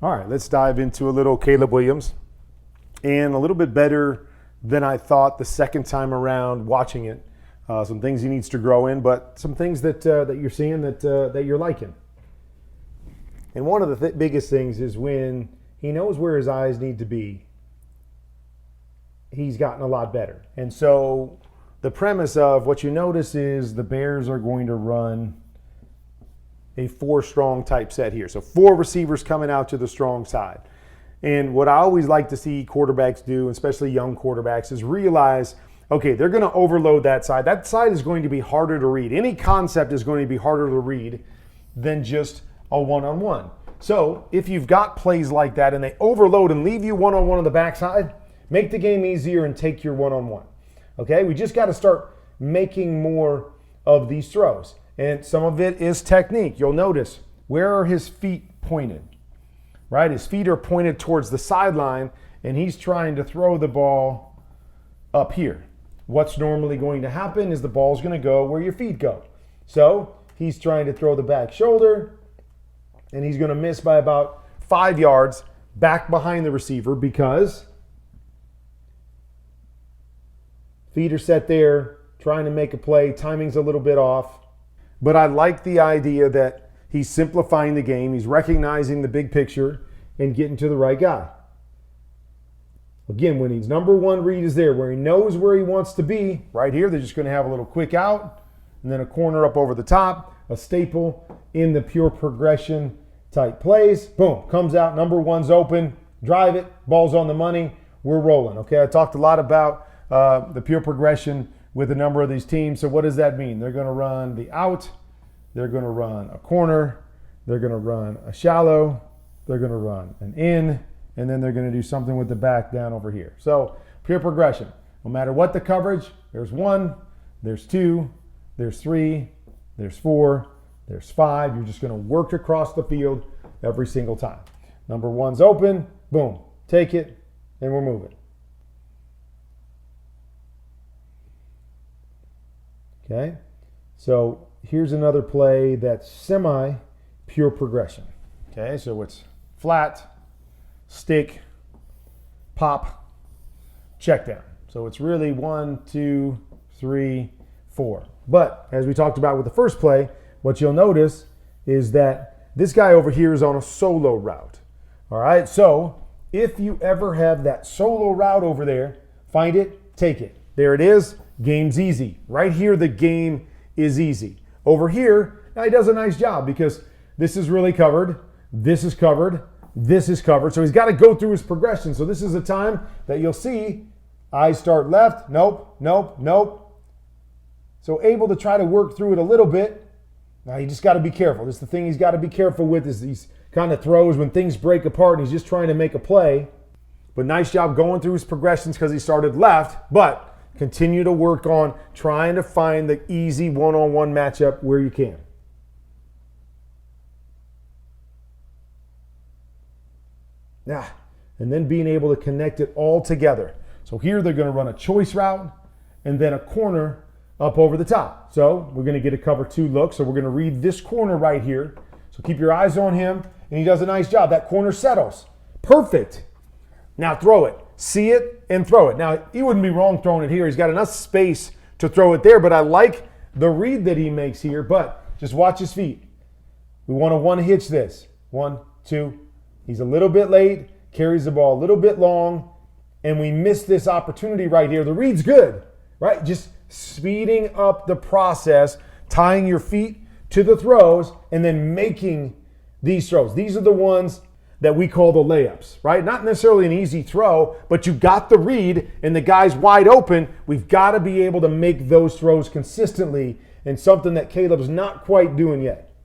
All right, let's dive into a little Caleb Williams, and a little bit better than I thought the second time around watching it. Some things he needs to grow in, but some things that you're seeing that you're liking. And one of the biggest things is when he knows where his eyes need to be, he's gotten a lot better. And so the premise of what you notice is the Bears are going to run a 4-strong type set here. So 4 receivers coming out to the strong side. And what I always like to see quarterbacks do, especially young quarterbacks, is realize, okay, they're going to overload that side. That side is going to be harder to read. Any concept is going to be harder to read than just a one-on-one. So if you've got plays like that and they overload and leave you one-on-one on the backside, make the game easier and take your one-on-one. Okay, we just got to start making more of these throws. And some of it is technique. You'll notice, where are his feet pointed? Right? His feet are pointed towards the sideline, and he's trying to throw the ball up here. What's normally going to happen is the ball's going to go where your feet go. So he's trying to throw the back shoulder, and he's going to miss by about 5 yards back behind the receiver because feet are set there, trying to make a play. Timing's a little bit off. But I like the idea that he's simplifying the game. He's recognizing the big picture and getting to the right guy. Again, when his number one read is there, where he knows where he wants to be, right here, they're just going to have a little quick out and then a corner up over the top, a staple in the pure progression type plays. Boom, comes out, number one's open, drive it, ball's on the money, we're rolling. Okay, I talked a lot about the pure progression with a number of these teams. So what does that mean? They're going to run the out, they're going to run a corner, they're going to run a shallow, they're going to run an in, and then they're going to do something with the back down over here. So pure progression. No matter what the coverage, there's 1, there's 2, there's 3, there's 4, there's 5. You're just going to work across the field every single time. Number one's open, boom, take it, and we're moving. Okay, so here's another play that's semi-pure progression. Okay, so it's flat, stick, pop, check down. So it's really 1, 2, 3, 4. But as we talked about with the first play, what you'll notice is that this guy over here is on a solo route. All right, so if you ever have that solo route over there, find it, take it. There it is. Game's easy. Right here, the game is easy. Over here, now he does a nice job because this is really covered, this is covered, this is covered. So he's got to go through his progression. So this is a time that you'll see eyes start left, nope, nope, nope. So able to try to work through it a little bit. Now you just got to be careful. This is the thing he's got to be careful with, is these kind of throws when things break apart and he's just trying to make a play. But nice job going through his progressions because he started left, but continue to work on trying to find the easy one-on-one matchup where you can. Yeah, and then being able to connect it all together. So here they're going to run a choice route and then a corner up over the top. So we're going to get a cover 2 look. So we're going to read this corner right here. So keep your eyes on him, and he does a nice job. That corner settles. Perfect. Now throw it. See it and throw it. Now, he wouldn't be wrong throwing it here. He's got enough space to throw it there, but I like the read that he makes here. But just watch his feet. We want to one-hitch this. 1, 2. He's a little bit late, carries the ball a little bit long, and we miss this opportunity right here. The read's good, right? Just speeding up the process, tying your feet to the throws, and then making these throws. These are the ones that we call the layups, right? Not necessarily an easy throw, but you got the read and the guy's wide open. We've got to be able to make those throws consistently, and something that Caleb's not quite doing yet.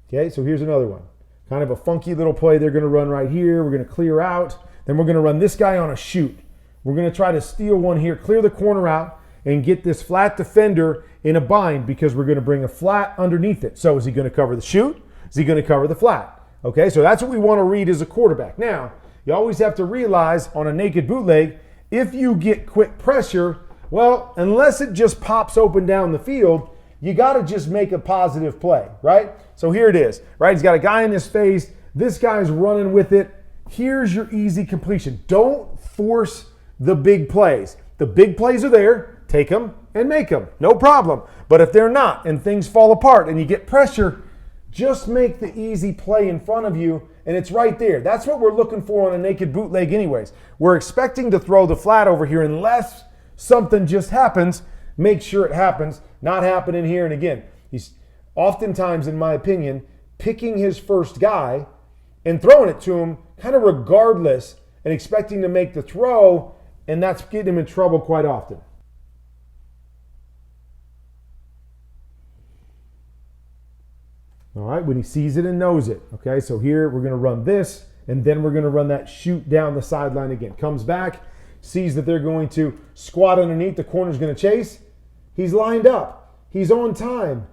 Okay, so here's another one. Kind of a funky little play they're going to run right here. We're going to clear out. Then we're going to run this guy on a shoot. We're going to try to steal one here, clear the corner out, and get this flat defender in a bind because we're going to bring a flat underneath it. So is he going to cover the shoot? Is he going to cover the flat? Okay, so that's what we want to read as a quarterback. Now, you always have to realize on a naked bootleg, if you get quick pressure, well, unless it just pops open down the field, you got to just make a positive play, right? So here it is, right? He's got a guy in his face. This guy's running with it. Here's your easy completion. Don't force the big plays. The big plays are there. Take them and make them. No problem. But if they're not and things fall apart and you get pressure, just make the easy play in front of you and it's right there. That's what we're looking for on a naked bootleg anyways. We're expecting to throw the flat over here unless something just happens. Make sure it happens. Not happening here. And again, he's oftentimes, in my opinion, picking his first guy and throwing it to him kind of regardless and expecting to make the throw, and that's getting him in trouble quite often. All right, when he sees it and knows it. Okay, so here we're going to run this, and then we're going to run that shoot down the sideline again. Comes back, sees that they're going to squat underneath, the corner's going to chase. He's lined up. He's on time.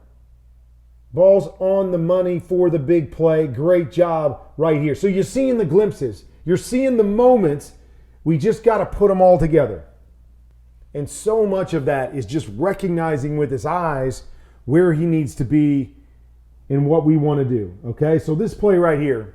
Ball's on the money for the big play. Great job right here. So you're seeing the glimpses. You're seeing the moments. We just got to put them all together. And so much of that is just recognizing with his eyes where he needs to be and what we want to do. Okay, so this play right here,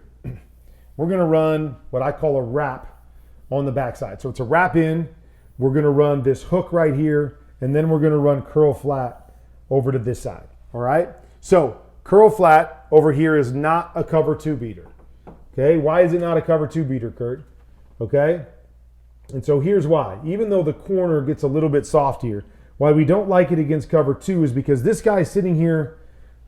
we're going to run what I call a wrap on the backside. So it's a wrap in. We're going to run this hook right here, and then we're going to run curl flat over to this side. All right, so curl flat over here is not a cover 2 beater. Okay, why is it not a cover 2 beater, Kurt? Okay, and so here's why. Even though the corner gets a little bit soft here, why we don't like it against cover 2 is because this guy's sitting here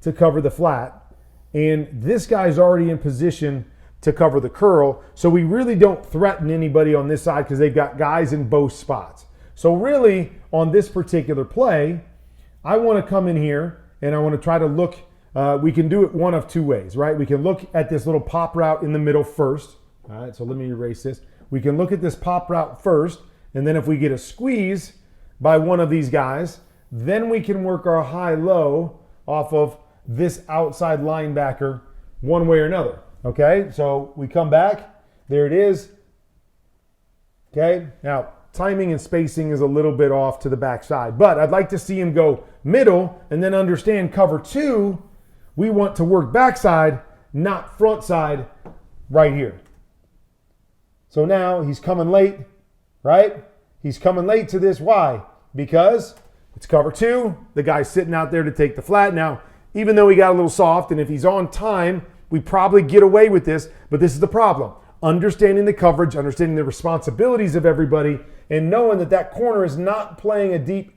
to cover the flat, and this guy's already in position to cover the curl, so we really don't threaten anybody on this side because they've got guys in both spots. So really, on this particular play, I want to come in here and I want to try to look, we can do it one of two ways, right? We can look at this little pop route in the middle first. All right, so let me erase this. We can look at this pop route first, and then if we get a squeeze by one of these guys, then we can work our high-low off of this outside linebacker one way or another. Okay, so we come back. There it is. Okay, now timing and spacing is a little bit off to the backside, but I'd like to see him go middle and then understand cover 2. We want to work backside, not front side right here. So now he's coming late, right? He's coming late to this. Why? Because it's cover 2. The guy's sitting out there to take the flat. Now, even though he got a little soft, and if he's on time, we probably get away with this, but this is the problem. Understanding the coverage, understanding the responsibilities of everybody, and knowing that that corner is not playing a deep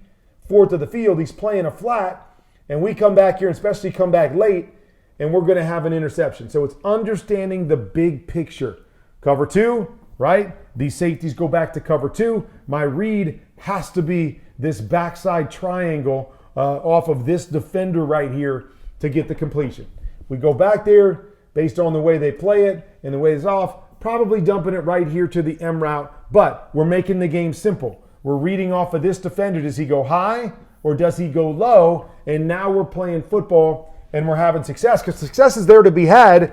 fourth of the field. He's playing a flat, and we come back here, especially come back late, and we're going to have an interception. So it's understanding the big picture. Cover 2, right? These safeties go back to cover 2. My read has to be this backside triangle off of this defender right here to get the completion. We go back there based on the way they play it and the way it's off, probably dumping it right here to the M route, but we're making the game simple. We're reading off of this defender. Does he go high or does he go low? And now we're playing football and we're having success, because success is there to be had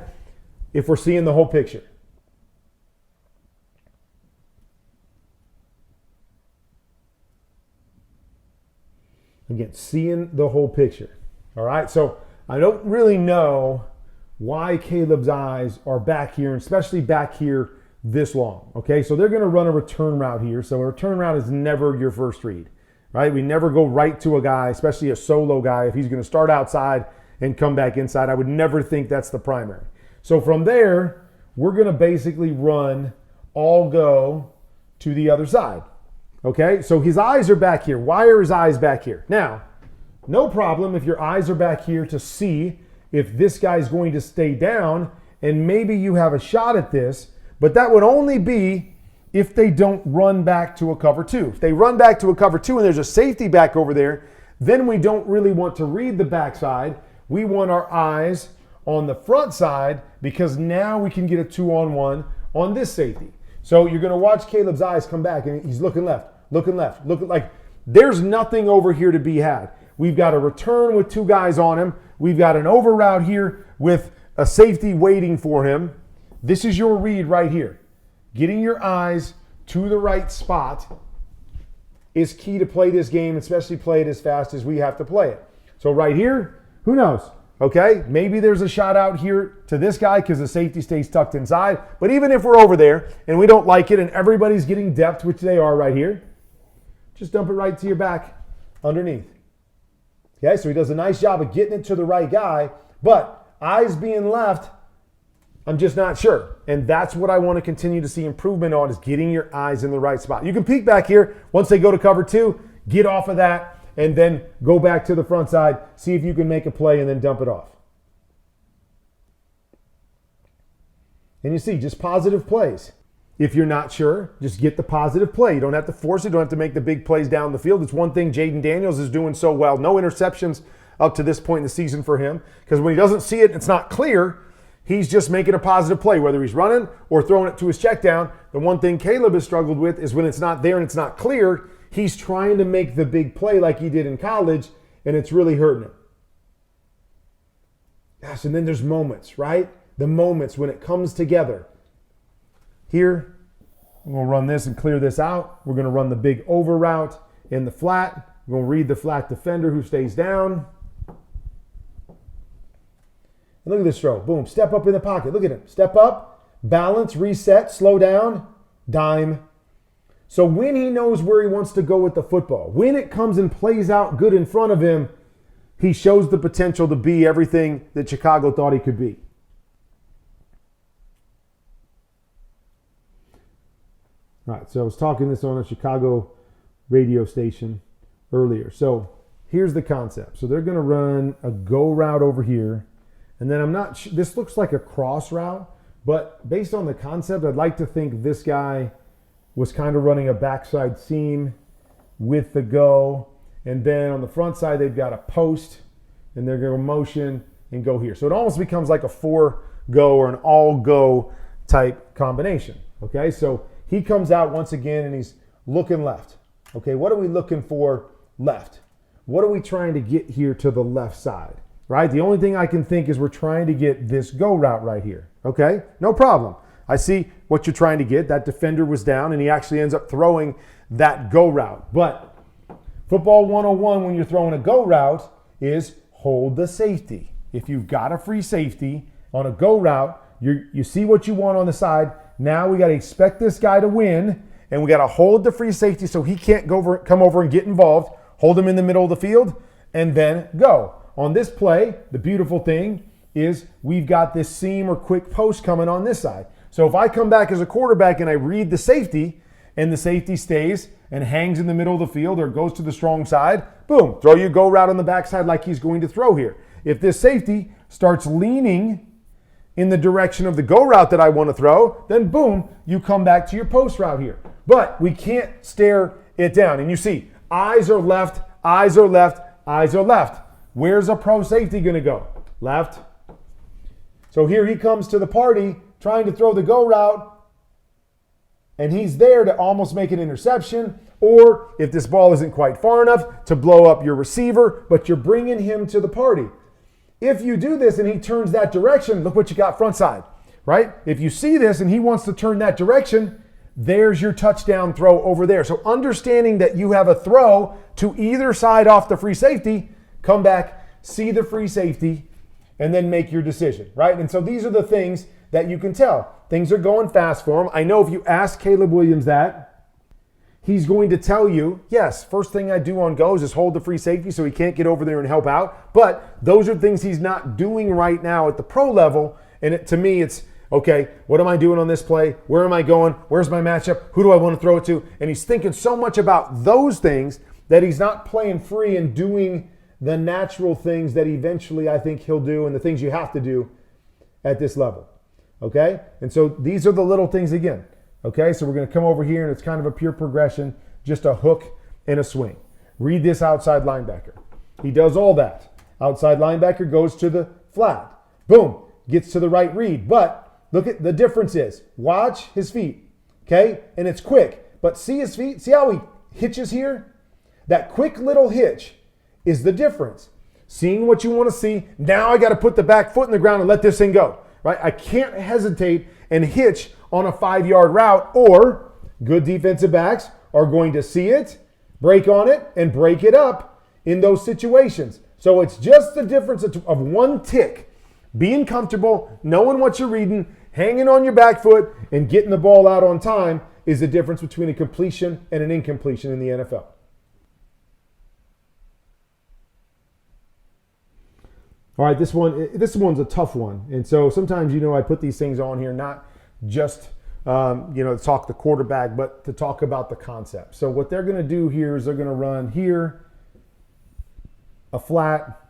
if we're seeing the whole picture. Again, seeing the whole picture. All right, so I don't really know why Caleb's eyes are back here, and especially back here this long. Okay, so they're going to run a return route here. So a return route is never your first read, right? We never go right to a guy, especially a solo guy. If he's going to start outside and come back inside, I would never think that's the primary. So from there, we're going to basically run all go to the other side. Okay, so his eyes are back here. Why are his eyes back here? Now, no problem if your eyes are back here to see if this guy's going to stay down, and maybe you have a shot at this, but that would only be if they don't run back to a cover 2. If they run back to a cover 2 and there's a safety back over there, then we don't really want to read the backside. We want our eyes on the front side, because now we can get a 2-on-1 on this safety. So you're going to watch Caleb's eyes come back, and he's looking left, looking like there's nothing over here to be had. We've got a return with 2 guys on him. We've got an over route here with a safety waiting for him. This is your read right here. Getting your eyes to the right spot is key to play this game, especially play it as fast as we have to play it. So right here, who knows? Okay, maybe there's a shot out here to this guy because the safety stays tucked inside. But even if we're over there and we don't like it and everybody's getting depth, which they are right here, just dump it right to your back underneath. Okay, so he does a nice job of getting it to the right guy, but eyes being left, I'm just not sure. And that's what I want to continue to see improvement on, is getting your eyes in the right spot. You can peek back here. Once they go to cover 2, get off of that, and then go back to the front side, see if you can make a play, and then dump it off. And you see, just positive plays. If you're not sure, just get the positive play. You don't have to force it. You don't have to make the big plays down the field. It's one thing Jaden Daniels is doing so well. No interceptions up to this point in the season for him, because when he doesn't see it, it's not clear, he's just making a positive play, whether he's running or throwing it to his check down. The one thing Caleb has struggled with is when it's not there and it's not clear, he's trying to make the big play like he did in college, and it's really hurting him. Gosh, and then there's moments, right? The moments when it comes together. Here, I'm going to run this and clear this out. We're going to run the big over route in the flat. We're going to read the flat defender who stays down. And look at this throw. Boom, step up in the pocket. Look at him. Step up, balance, reset, slow down, dime. So when he knows where he wants to go with the football, when it comes and plays out good in front of him, he shows the potential to be everything that Chicago thought he could be. All right, so I was talking this on a Chicago radio station earlier. So here's the concept. So they're going to run a go route over here. And then I'm not sure, this looks like a cross route, but based on the concept, I'd like to think this guy was kind of running a backside seam with the go. And then on the front side, they've got a post, and they're going to motion and go here. So it almost becomes like a 4-go or an all-go type combination. Okay, so he comes out once again, and he's looking left. Okay, what are we looking for left? What are we trying to get here to the left side? Right? The only thing I can think is we're trying to get this go route right here. Okay, no problem. I see what you're trying to get. That defender was down, and he actually ends up throwing that go route. But football 101, when you're throwing a go route, is hold the safety. If you've got a free safety on a go route, you see what you want on the side. Now we got to expect this guy to win, and we got to hold the free safety so he can't come over and get involved. Hold him in the middle of the field, and then go. On this play, the beautiful thing is we've got this seam or quick post coming on this side. So if I come back as a quarterback and I read the safety, and the safety stays and hangs in the middle of the field or goes to the strong side, boom, throw your go route on the backside like he's going to throw here. If this safety starts leaning in the direction of the go route that I want to throw, then boom, you come back to your post route here. But we can't stare it down. And you see, eyes are left, eyes are left, eyes are left. Where's a pro safety going to go? Left. So here he comes to the party trying to throw the go route, and he's there to almost make an interception, or if this ball isn't quite far enough, to blow up your receiver, but you're bringing him to the party. If you do this and he turns that direction, look what you got front side, right? If you see this and he wants to turn that direction, there's your touchdown throw over there. So understanding that you have a throw to either side off the free safety, come back, see the free safety, and then make your decision, right? And so these are the things that you can tell. Things are going fast for him. I know if you ask Caleb Williams that, he's going to tell you, yes, first thing I do on go is just hold the free safety so he can't get over there and help out. But those are things he's not doing right now at the pro level. And to me, it's, okay, what am I doing on this play? Where am I going? Where's my matchup? Who do I want to throw it to? And he's thinking so much about those things that he's not playing free and doing the natural things that eventually I think he'll do and the things you have to do at this level. Okay? And so these are the little things again. Okay? So we're going to come over here, and it's kind of a pure progression, just a hook and a swing. Read this outside linebacker. He does all that. Outside linebacker goes to the flat. Boom. Gets to the right read. But look at the difference is, watch his feet. Okay? And it's quick. But see his feet? See how he hitches here? That quick little hitch is the difference. Seeing what you want to see. Now I got to put the back foot in the ground and let this thing go. Right? I can't hesitate and hitch on a 5-yard route, or good defensive backs are going to see it, break on it, and break it up in those situations. So it's just the difference of one tick. Being comfortable, knowing what you're reading, hanging on your back foot, and getting the ball out on time is the difference between a completion and an incompletion in the NFL. All right, this one's a tough one. And so sometimes, I put these things on here not just, to talk the quarterback, but to talk about the concept. So what they're going to do here is they're going to run here, a flat,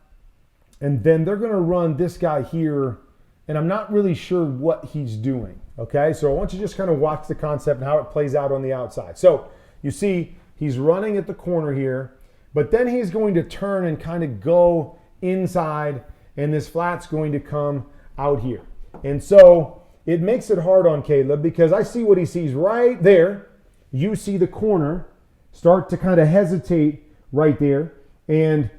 and then they're going to run this guy here, and I'm not really sure what he's doing, okay? So I want you to just kind of watch the concept and how it plays out on the outside. So you see he's running at the corner here, but then he's going to turn and kind of go inside, and this flat's going to come out here. And so it makes it hard on Caleb because I see what he sees right there. You see the corner start to kind of hesitate right there. And,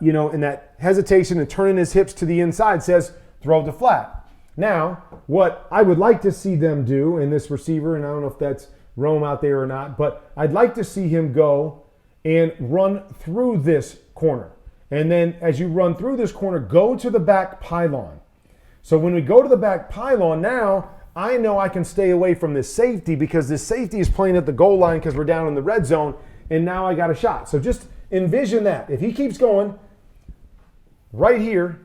in that hesitation and turning his hips to the inside says, throw the flat. Now, what I would like to see them do in this receiver, and I don't know if that's Rome out there or not, but I'd like to see him go and run through this corner. And then as you run through this corner, go to the back pylon. So when we go to the back pylon now, I know I can stay away from this safety because this safety is playing at the goal line because we're down in the red zone, and now I got a shot. So just envision that. If he keeps going right here,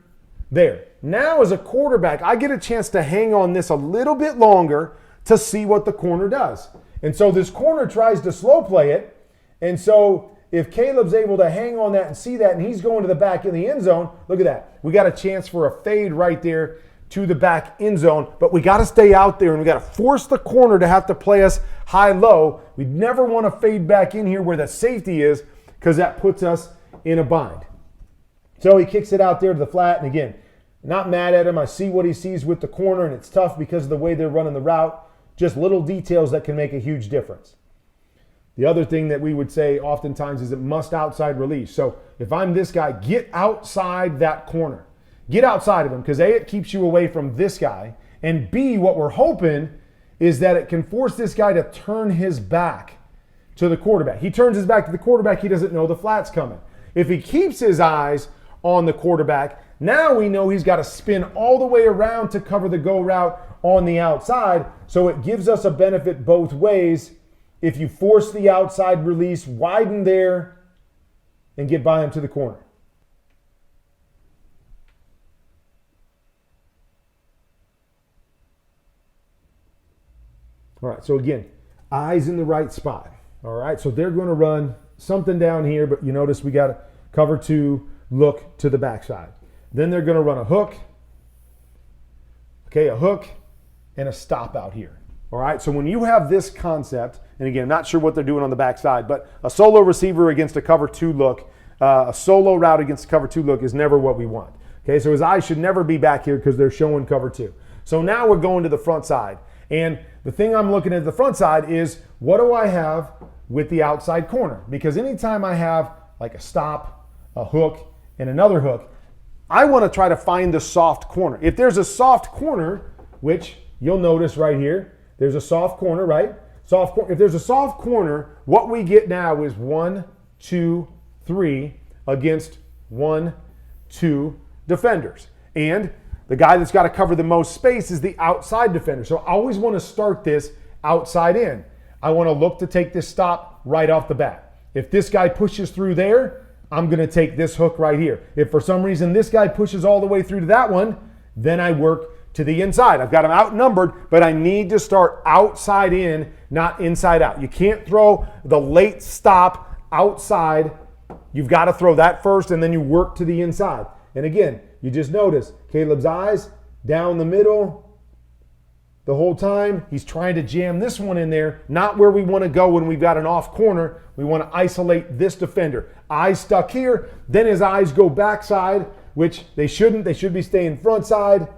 there. Now as a quarterback, I get a chance to hang on this a little bit longer to see what the corner does. And so this corner tries to slow play it. And so if Caleb's able to hang on that and see that, and he's going to the back in the end zone, look at that. We got a chance for a fade right there to the back end zone, but we got to stay out there and we got to force the corner to have to play us high-low. We never want to fade back in here where the safety is because that puts us in a bind. So he kicks it out there to the flat, and again, not mad at him. I see what he sees with the corner, and it's tough because of the way they're running the route. Just little details that can make a huge difference. The other thing that we would say oftentimes is it must outside release. So if I'm this guy, get outside that corner. Get outside of him because A, it keeps you away from this guy, and B, what we're hoping is that it can force this guy to turn his back to the quarterback. He turns his back to the quarterback, he doesn't know the flat's coming. If he keeps his eyes on the quarterback, now we know he's got to spin all the way around to cover the go route on the outside, so it gives us a benefit both ways. If you force the outside release, widen there, and get by him to the corner. All right, so again, eyes in the right spot. All right, so they're going to run something down here, but you notice we got to cover two, look to the backside. Then they're going to run a hook, a hook, and a stop out here. All right, so when you have this concept, and again, not sure what they're doing on the backside, but a solo receiver against a cover two look, a solo route against a cover two look is never what we want. Okay, so his eyes should never be back here because they're showing cover two. So now we're going to the front side. And the thing I'm looking at the front side is, what do I have with the outside corner? Because anytime I have like a stop, a hook, and another hook, I want to try to find the soft corner. If there's a soft corner, which you'll notice right here, there's a soft corner, right? If there's a soft corner, what we get now is 1, 2, 3 against 1, 2 defenders. And the guy that's got to cover the most space is the outside defender. So I always want to start this outside in. I want to look to take this stop right off the bat. If this guy pushes through there, I'm going to take this hook right here. If for some reason this guy pushes all the way through to that one, then I work to the inside. I've got him outnumbered, but I need to start outside in, not inside out. You can't throw the late stop outside. You've got to throw that first, and then you work to the inside. And again, you just notice Caleb's eyes down the middle the whole time. He's trying to jam this one in there, not where we want to go when we've got an off corner. We want to isolate this defender. Eyes stuck here, then his eyes go backside, which they shouldn't. They should be staying front side.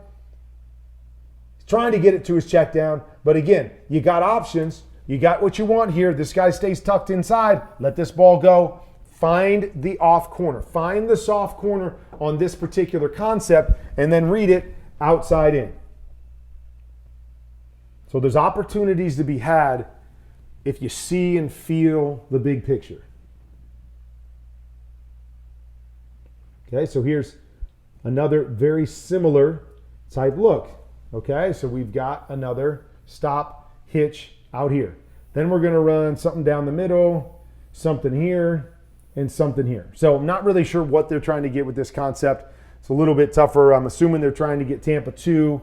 He's trying to get it to his check down, but again, you got options. You got what you want here. This guy stays tucked inside. Let this ball go. Find the off corner. Find the soft corner on this particular concept and then read it outside in. So there's opportunities to be had if you see and feel the big picture. Okay, so here's another very similar type look. Okay, so we've got another stop hitch out here. Then we're going to run something down the middle, something here, and something here. So I'm not really sure what they're trying to get with this concept. It's a little bit tougher. I'm assuming they're trying to get Tampa 2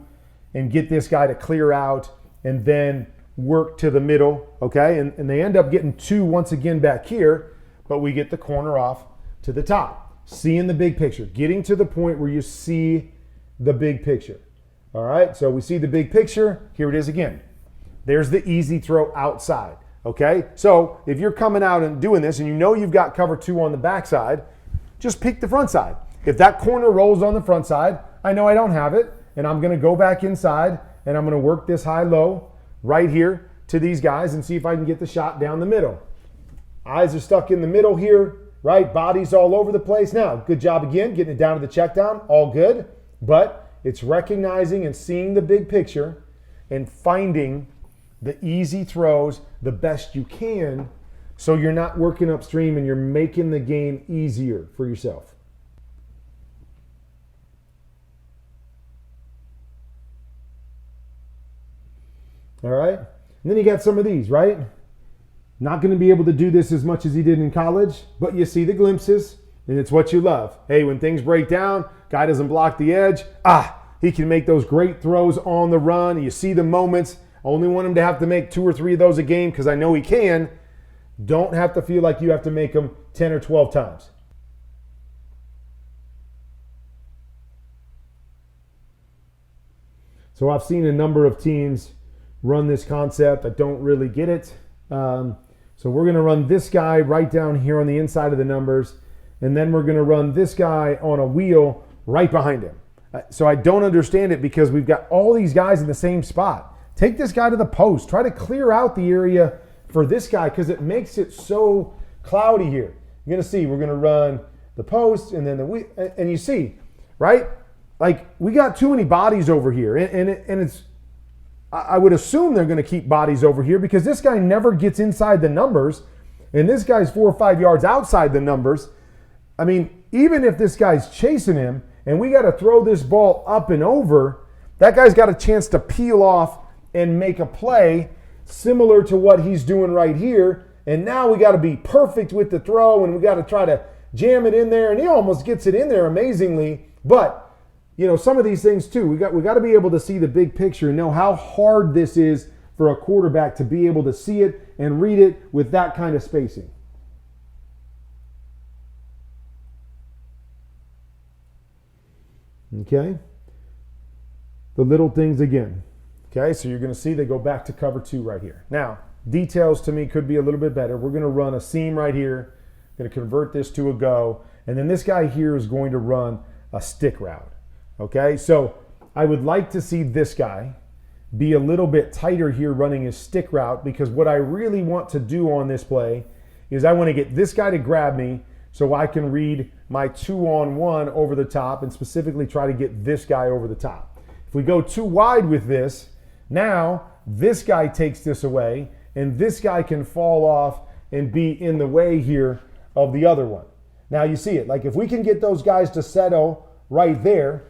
and get this guy to clear out and then work to the middle, okay? And they end up getting 2 once again back here, but we get the corner off to the top. Seeing the big picture, getting to the point where you see the big picture. All right, so we see the big picture. Here it is again. There's the easy throw outside, okay? So if you're coming out and doing this and you know you've got cover 2 on the backside, just pick the front side. If that corner rolls on the front side, I know I don't have it, and I'm going to go back inside and I'm going to work this high-low right here to these guys and see if I can get the shot down the middle. Eyes are stuck in the middle here, right? Body's all over the place. Now, good job again, getting it down to the check down, all good, but it's recognizing and seeing the big picture and finding the easy throws the best you can so you're not working upstream and you're making the game easier for yourself. All right? And then you got some of these, right? Not going to be able to do this as much as he did in college, but you see the glimpses, and it's what you love. Hey, when things break down, guy doesn't block the edge. He can make those great throws on the run. You see the moments. I only want him to have to make 2 or 3 of those a game because I know he can. Don't have to feel like you have to make them 10 or 12 times. So I've seen a number of teams run this concept. I don't really get it. So we're going to run this guy right down here on the inside of the numbers, and then we're going to run this guy on a wheel right behind him. So I don't understand it because we've got all these guys in the same spot. Take this guy to the post. Try to clear out the area for this guy because it makes it so cloudy here. You're going to see we're going to run the post and then the wheel, and you see, right? Like we got too many bodies over here, and it's. I would assume they're going to keep bodies over here because this guy never gets inside the numbers, and this guy's 4 or 5 yards outside the numbers. I mean, even if this guy's chasing him and we got to throw this ball up and over, that guy's got a chance to peel off and make a play similar to what he's doing right here. And now we got to be perfect with the throw, and we got to try to jam it in there, and he almost gets it in there amazingly, but you know, some of these things too, we got to be able to see the big picture and know how hard this is for a quarterback to be able to see it and read it with that kind of spacing. Okay? The little things again. Okay, so you're going to see they go back to cover 2 right here. Now, details to me could be a little bit better. We're going to run a seam right here. Going to convert this to a go. And then this guy here is going to run a stick route. Okay, so I would like to see this guy be a little bit tighter here running his stick route because what I really want to do on this play is I want to get this guy to grab me so I can read my 2-on-1 over the top and specifically try to get this guy over the top. If we go too wide with this, now this guy takes this away and this guy can fall off and be in the way here of the other one. Now you see it, like if we can get those guys to settle right there,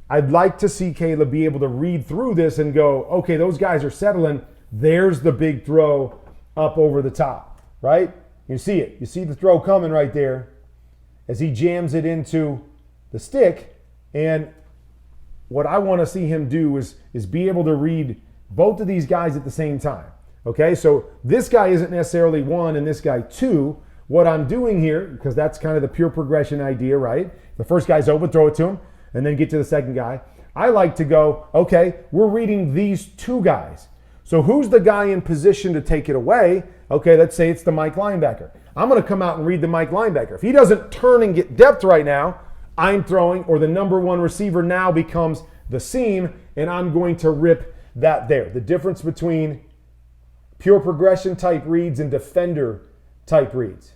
I'd like to see Caleb be able to read through this and go, okay, those guys are settling. There's the big throw up over the top, right? You see it. You see the throw coming right there as he jams it into the stick. And what I want to see him do is be able to read both of these guys at the same time. Okay, so this guy isn't necessarily 1 and this guy 2. What I'm doing here, because that's kind of the pure progression idea, right? The first guy's open, throw it to him, and then get to the second guy. I like to go, okay, we're reading these 2 guys. So who's the guy in position to take it away? Okay, let's say it's the Mike linebacker. I'm going to come out and read the Mike linebacker. If he doesn't turn and get depth right now, I'm throwing, or the number 1 receiver now becomes the seam, and I'm going to rip that there. The difference between pure progression type reads and defender type reads.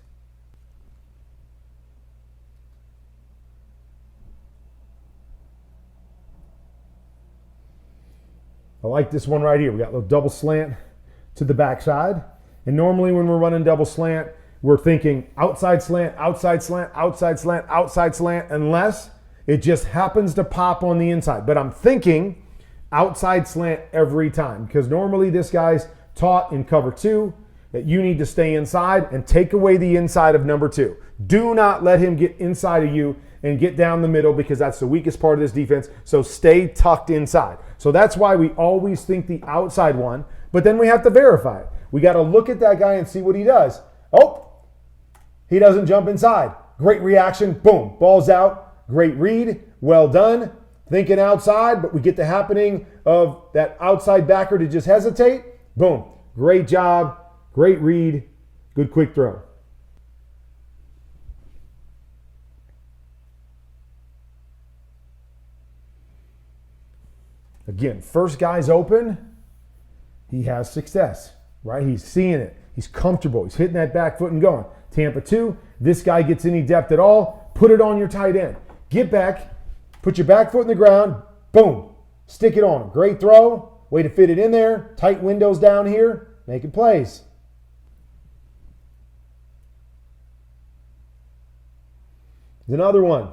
I like this one right here. We got a little double slant to the backside. And normally when we're running double slant, we're thinking outside slant, outside slant, outside slant, outside slant, unless it just happens to pop on the inside. But I'm thinking outside slant every time, because normally this guy's taught in cover 2 that you need to stay inside and take away the inside of number 2. Do not let him get inside of you and get down the middle, because that's the weakest part of this defense. So stay tucked inside. So that's why we always think the outside one, but then we have to verify it. We got to look at that guy and see what he does. Oh, he doesn't jump inside. Great reaction. Boom. Ball's out. Great read. Well done. Thinking outside, but we get the happening of that outside backer to just hesitate. Boom. Great job. Great read. Good quick throw. Again, first guy's open, he has success, right? He's seeing it. He's comfortable. He's hitting that back foot and going. Tampa 2, this guy gets any depth at all, put it on your tight end. Get back, put your back foot in the ground, boom, stick it on him. Great throw, way to fit it in there. Tight windows down here, making plays. There's another one.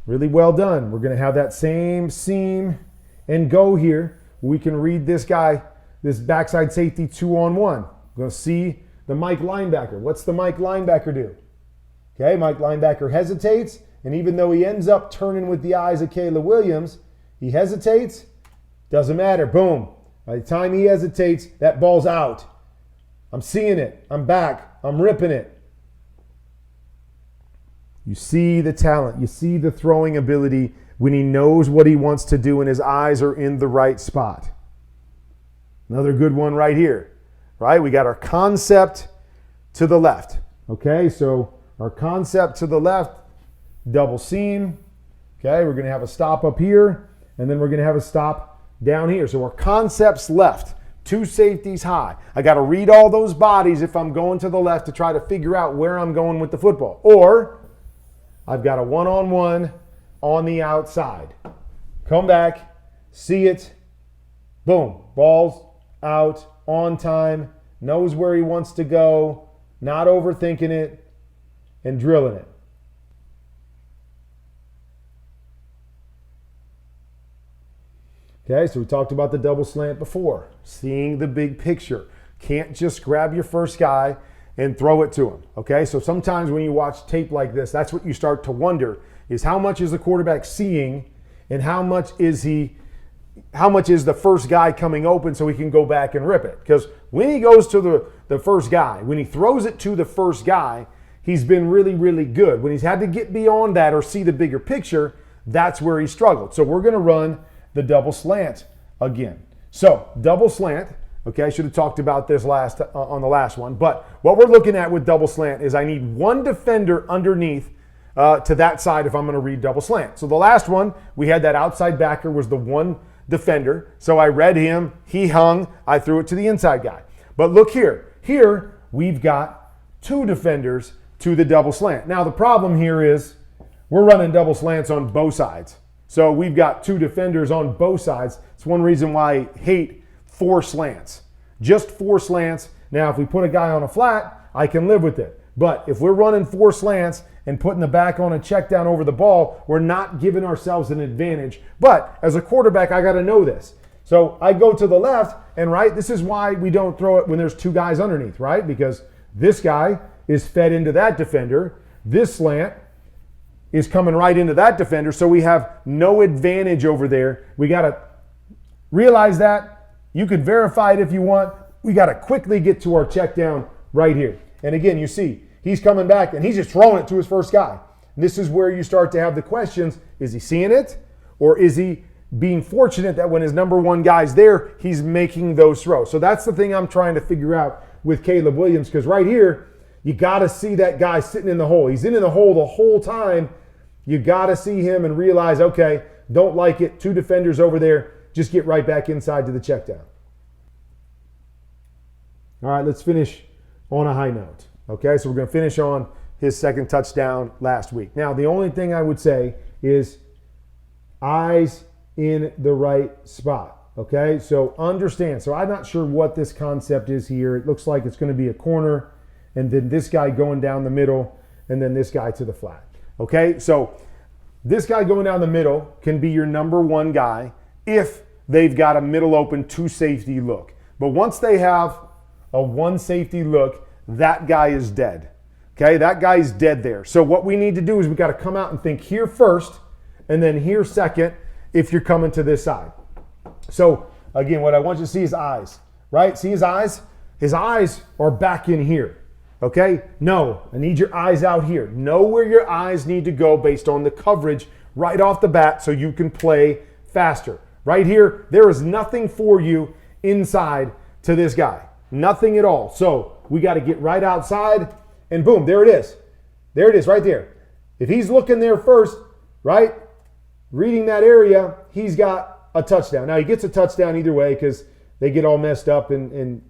Really well done. We're going to have that same seam and go here. We can read this guy, this backside safety 2-on-1. We're going to see the Mike linebacker. What's the Mike linebacker do? Okay, Mike linebacker hesitates, and even though he ends up turning with the eyes of Caleb Williams, he hesitates. Doesn't matter. Boom. By the time he hesitates, that ball's out. I'm seeing it. I'm back. I'm ripping it. You see the talent. You see the throwing ability when he knows what he wants to do and his eyes are in the right spot. Another good one right here, right? We got our concept to the left. Okay, so our concept to the left, double seam. Okay, we're going to have a stop up here, and then we're going to have a stop down here. So our concept's left, 2 safeties high. I got to read all those bodies if I'm going to the left to try to figure out where I'm going with the football. Or I've got a 1-on-1 on the outside. Come back, see it, boom, ball's out, on time, knows where he wants to go, not overthinking it, and drilling it. Okay, so we talked about the double slant before, seeing the big picture. Can't just grab your first guy and throw it to him. Okay, so sometimes when you watch tape like this, that's what you start to wonder, is how much is the quarterback seeing and how much is the first guy coming open so he can go back and rip it. Because when he goes to the first guy, when he throws it to the first guy, he's been really, really good. When he's had to get beyond that or see the bigger picture, that's where he struggled. So we're going to run the double slant again. So double slant, okay, I should have talked about this on the last one, but what we're looking at with double slant is I need one defender underneath to that side if I'm going to read double slant. So the last one, we had that outside backer was the one defender. So I read him, he hung, I threw it to the inside guy. But look here. Here we've got 2 defenders to the double slant. Now the problem here is we're running double slants on both sides. So we've got 2 defenders on both sides. It's one reason why I hate 4 slants. Just 4 slants. Now if we put a guy on a flat, I can live with it. But if we're running 4 slants and putting the back on a check down over the ball, we're not giving ourselves an advantage. But as a quarterback, I got to know this. So I go to the left, and right, this is why we don't throw it when there's 2 guys underneath, right? Because this guy is fed into that defender. This slant is coming right into that defender, so we have no advantage over there. We got to realize that. You could verify it if you want. We got to quickly get to our check down right here. And again, you see, he's coming back and he's just throwing it to his first guy. And this is where you start to have the questions. Is he seeing it? Or is he being fortunate that when his number 1 guy's there, he's making those throws? So that's the thing I'm trying to figure out with Caleb Williams, because right here, you got to see that guy sitting in the hole. He's in the hole the whole time. You got to see him and realize, okay, don't like it. 2 defenders over there. Just get right back inside to the check down. All right, let's finish on a high note. Okay, so we're going to finish on his second touchdown last week. Now, the only thing I would say is eyes in the right spot. Okay, so understand. So I'm not sure what this concept is here. It looks like it's going to be a corner and then this guy going down the middle, and then this guy to the flat. Okay, so this guy going down the middle can be your number one guy if they've got a middle open 2 safety look. But once they have a 1 safety look, that guy is dead. Okay, that guy's dead there. So what we need to do is we got to come out and think here first and then here second if you're coming to this side. So again, what I want you to see is eyes, right? See his eyes? His eyes are back in here. Okay? No, I need your eyes out here. Know where your eyes need to go based on the coverage right off the bat so you can play faster. Right here, there is nothing for you inside to this guy. Nothing at all. So we got to get right outside and boom, there it is. There it is right there. If he's looking there first, right, reading that area, he's got a touchdown. Now he gets a touchdown either way because they get all messed up and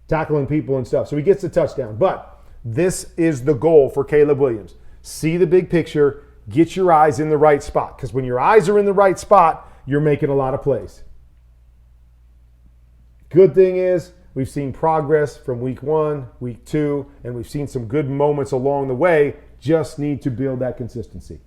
tackling people and stuff. So he gets a touchdown. But this is the goal for Caleb Williams. See the big picture, get your eyes in the right spot. Because when your eyes are in the right spot, you're making a lot of plays. Good thing is we've seen progress from week 1, week 2, and we've seen some good moments along the way. Just need to build that consistency.